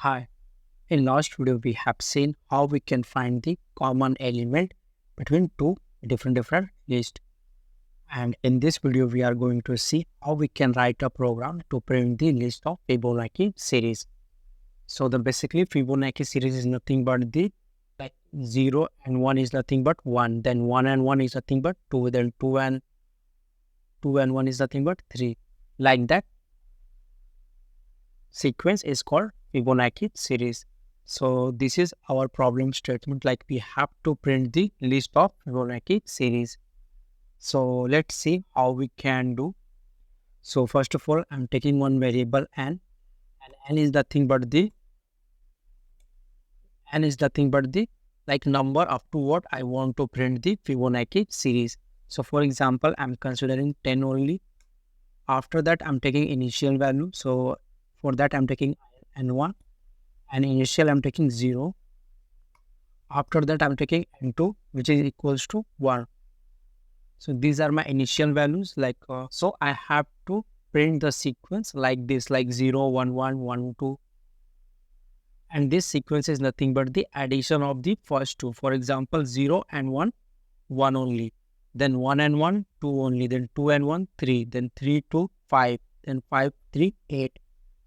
Hi, in last video we have seen how we can find the common element between two different lists. And in this video we are going to see how we can write a program to print the list of Fibonacci series. So the basically Fibonacci series is nothing but the 0 and 1 is nothing but 1, then 1 and 1 is nothing but 2, then 2 and 1 is nothing but 3. Like that sequence is called Fibonacci series. So this is our problem statement, like we have to print the list of Fibonaci series. So let's see how we can do. So first of all, I'm taking one variable n, and n is nothing but the number up to what I want to print the Fibonacci series. So for example, I'm considering 10 only. After that, I'm taking initial value. So for that, I'm taking n1, and initial I'm taking 0. After that, I'm taking n2, which is equals to 1. So these are my initial values. So I have to print the sequence like this, like 0, 1, 1, 1, 2. And this sequence is nothing but the addition of the first two. For example, 0 and 1, 1 only. Then 1 and 1, 2 only. Then 2 and 1, 3. Then 3, 2, 5. Then 5, 3, 8.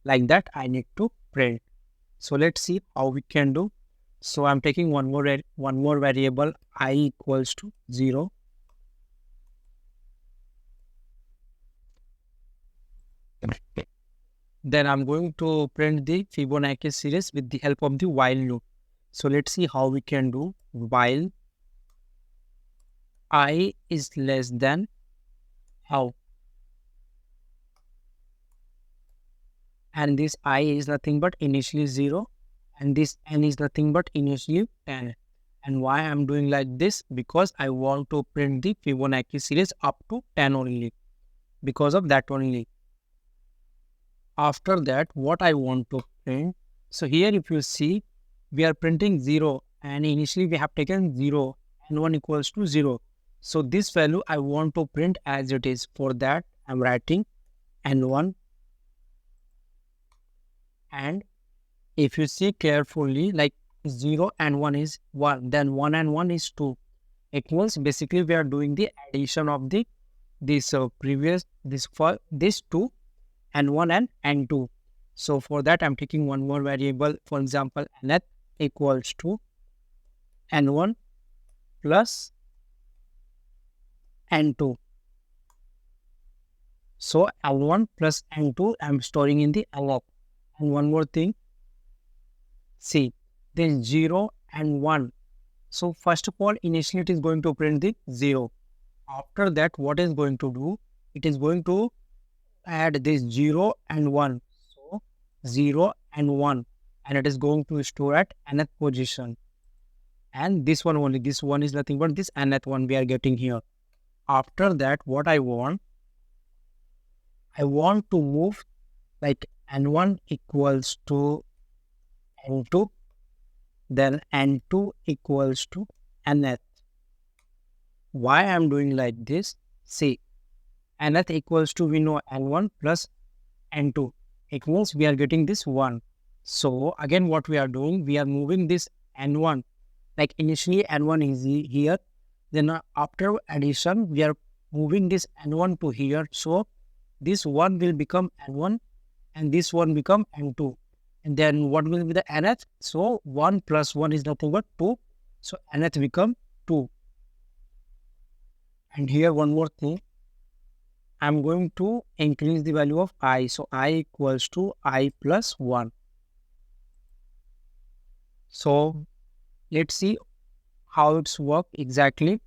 Like that, I need to print. So let's see how we can do. So I'm taking one more variable, I equals to 0. Then I'm going to print the Fibonacci series with the help of the while loop. So let's see how we can do. While I is less than how, and this I is nothing but initially 0, and this n is nothing but initially 10. And why I'm doing like this? Because I want to print the Fibonacci series up to 10 only. Because of that only. After that, what I want to print. So here if you see, we are printing 0, and initially we have taken 0 and 1 equals to 0. So this value I want to print as it is. For that, I'm writing n1, and if you see carefully, like 0 and 1 is 1, then 1 and 1 is 2. It means basically we are doing the addition of this 2 and 1 and n2. So for that, I'm taking one more variable. For example, nth equals to n1 plus n2. So n1 plus n2, I'm storing in the nth. And one more thing, see, there's 0 and 1. So first of all, initially it is going to print the 0. After that, what is going to do? It is going to add this 0 and 1. So 0 and 1. And it is going to store at nth position. And this one only. This one is nothing but this nth one we are getting here. After that, what I want to move like n1 equals to n2, then n2 equals to nth. Why I'm doing like this? See, nth equals to, we know, n1 plus n2. It means we are getting this 1. So again, what we are doing, we are moving this n1. Like initially n1 is here. Then after addition, we are moving this n1 to here. So this 1 will become n1 and this one become n2. And then what will be the nth? So 1 plus 1 is nothing but 2. So nth become 2. And here one more thing, I'm going to increase the value of I. So I equals to I plus 1. So let's see how it's work exactly.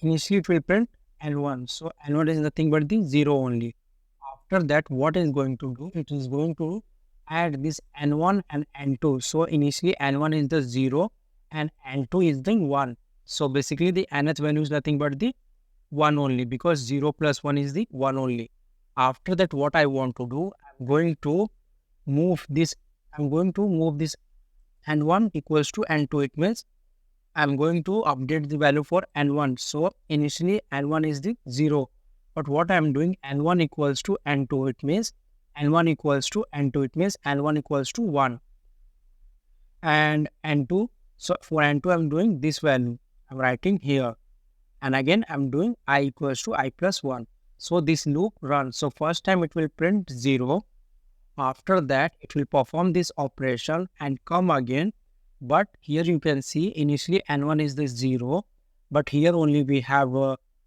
Initially it will print n1. So n1 is nothing but the 0 only. After that, what is going to do? It is going to add this n1 and n2. So initially n1 is the 0 and n2 is the 1. So basically the nth value is nothing but the 1 only, because 0 plus 1 is the 1 only. After that, what I want to do, I'm going to move this n1 equals to n2. It means I'm going to update the value for n1. So initially n1 is the 0. But what I'm doing, n1 equals to n2. It means n1 equals to n2. It means n1 equals to 1 and n2. So for n2 I'm doing this value, I'm writing here, and again I'm doing I equals to I plus 1. So this loop runs. So first time it will print 0. After that it will perform this operation and come again. But here you can see initially n1 is the 0, but here only we have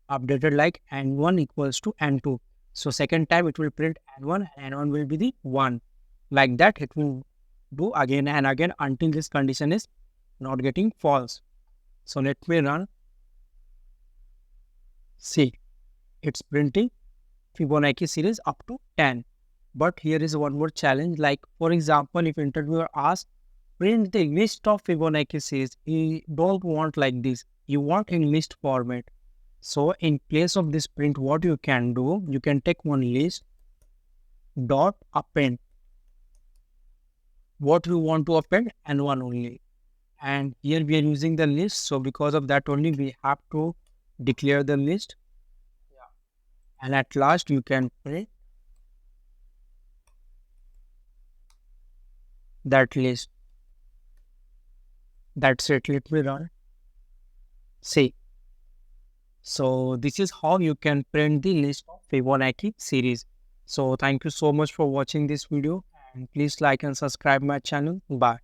updated like n1 equals to n2. So second time it will print n1 and n1 will be the 1. Like that it will do again and again until this condition is not getting false. So let me run. See, it's printing Fibonacci series up to 10. But here is one more challenge. Like for example, if interviewer asks print the list of Fibonacci series, you don't want like this. You want in list format. So in place of this print, what you can do, you can take one list dot append. What you want to append, n1 only. And here we are using the list. So because of that only we have to declare the list. And at last you can print that list. That's it. Let me run. See. So this is how you can print the list of Fibonacci series. So thank you so much for watching this video, and please like and subscribe my channel. Bye.